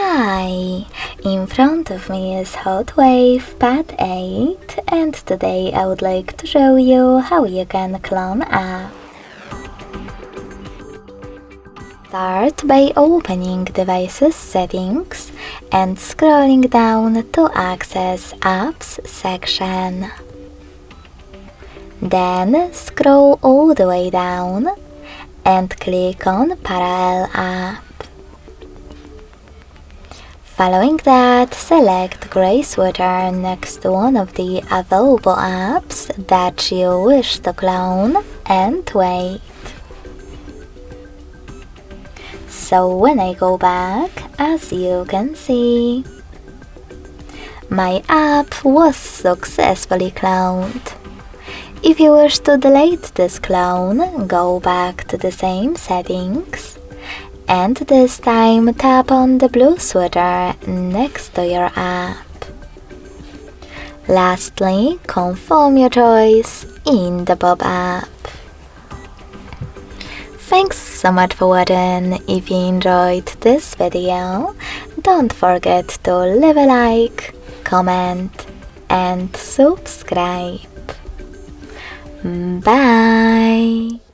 Hi! In front of me is HOTWAV Pad 8 and today I would like to show you how you can clone app. Start by opening Devices Settings and scrolling down to access Apps section. Then scroll all the way down and click on Parallel App. Following that, select gray sweater next to one of the available apps that you wish to clone and wait. So when I go back, as you can see, my app was successfully cloned. If you wish to delete this clone, go back to the same settings and this time tap on the blue sweater next to your app. Lastly, confirm your choice in the pop-up. Thanks so much for watching. If you enjoyed this video, don't forget to leave a like, comment and subscribe. Bye!